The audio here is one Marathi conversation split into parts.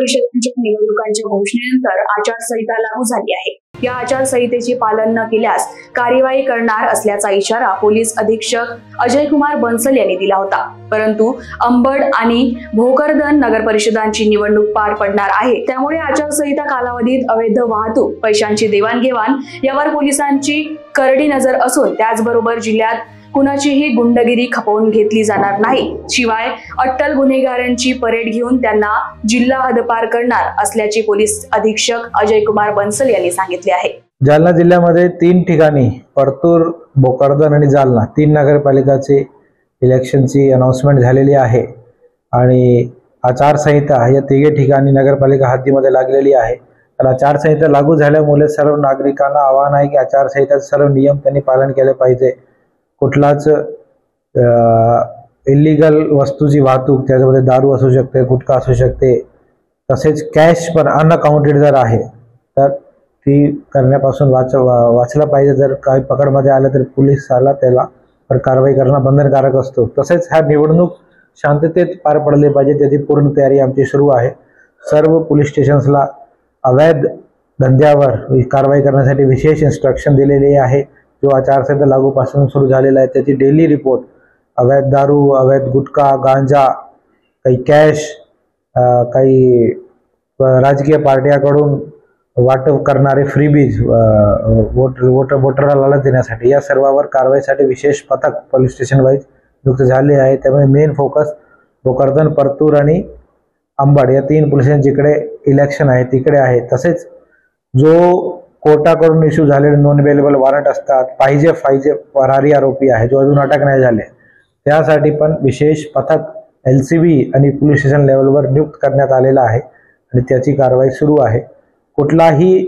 परिषदांच्या निवडणुकांच्या घोषणेनंतर आचारसंहिता लागू झाली आहे। या आचारसंहितेचे पालन न केल्यास कार्यवाही करणार असल्याचा इशारा पोलीस अधीक्षक अजय कुमार बन्सल यांनी दिला होता। परंतु अंबड आणि भोकरदन नगर परिषदांची निवडणूक पार पडणार आहे, त्यामुळे आचारसंहिता कालावधीत अवैध वाहतूक, पैशांची देवाणघेवाण यावर पोलिसांची करडी नजर असून त्याचबरोबर जिल्ह्यात कुणाचीही गुंडगिरी खपवून घेतली जाणार नाही। शिवाय अट्टल गुन्हेगारांची परेड घेऊन त्यांना जिल्हा हद्दपार करणार असल्याचे पोलीस अधीक्षक अजय कुमार बन्सल यांनी सांगितले आहे। जालना जिल्ह्यामध्ये 3 ठिकाणी परतूर, भोकरदन आणि जालना 3 नगरपालिकाचे इलेक्शनची अनाउन्समेंट झालेली आहे आणि आचारसंहिता या 3 ठिकाणी नगरपालिका हद्दीमध्ये लागलेली आहे। तर आचारसंहिता लागू झाल्यामुळे सर्व नागरिकांना आवाहन आहे की आचारसंहितेचे सर्व नियम त्यांनी पालन केले पाहिजे। कुठलाच इल्लीगल वस्तूची वाहतूक, त्याच्यामध्ये दारू असू शकते, गुटखा असू शकते, तसेच कॅश पण अनअकाउंटेड जर आहे तर ती करण्यापासून वाचला पाहिजे। जर काही पकडमध्ये आलं तर पोलिसाला त्याला कारवाई करणं बंधनकारक असतो। तसेच हा निवडणूक शांततेत पार पडले पाहिजे, त्याची पूर्ण तयारी आमची सुरू आहे। सर्व पोलीस स्टेशन्सला अवैध धंद्यावर कारवाई करण्यासाठी विशेष इन्स्ट्रक्शन दिलेले आहे। जो आचारसंहिता लागूपासून सुरू झालेला आहे त्याची डेली रिपोर्ट, अवैध दारू, अवैध गुटखा, गांजा, काही कॅश, काही राजकीय पार्ट्याकडून वाटप करणारे फ्रीबीज, वोटरला लालच देण्यासाठी, या सर्वांवर कारवाईसाठी विशेष पथक पोलीस स्टेशन वाईज नियुक्त झाले आहे। त्यामुळे मेन फोकस भोकरदन, परतूर आणि अंबड या 3 पोलीस स्टेशन जिकडे इलेक्शन आहे तिकडे आहे। तसेच जो कोर्टाकडून इश्यू झालेले नॉन अवेलेबल वॉरंट असतात, पाहिजे फरारी आरोपी आहे जो अजून अटक नाही झाले, त्यासाठी पण विशेष पथक LCB आणि पोलीस स्टेशन लेवलवर नियुक्त करण्यात आलेला आहे आणि त्याची कारवाई सुरू आहे। कुठलाही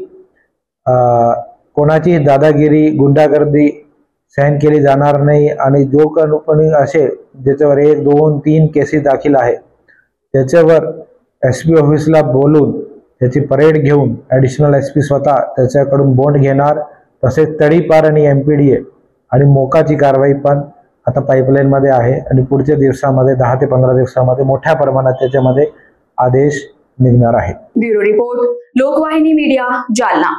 कोणाची दादागिरी, गुंडागर्दी सहन केली जाणार नाही आणि जो कोणी असे ज्याच्यावर 1, 2, 3 केसेस दाखल आहे त्याच्यावर SP ऑफिसला बोलून त्याची परेड घेऊन ॲडिशनल SP स्वतः त्याच्याकडून बॉन्ड घेणार। तसेच तडीपार आणि MPDA आणि मोकाची कारवाई पण आता पाईपलाईनमध्ये आहे आणि पुढच्या दिवसामध्ये 10 ते 15 दिवसामध्ये मोठ्या प्रमाणात त्याच्यामध्ये आदेश निघणार आहेत। Bureau report, Lokvahini media, Jalna.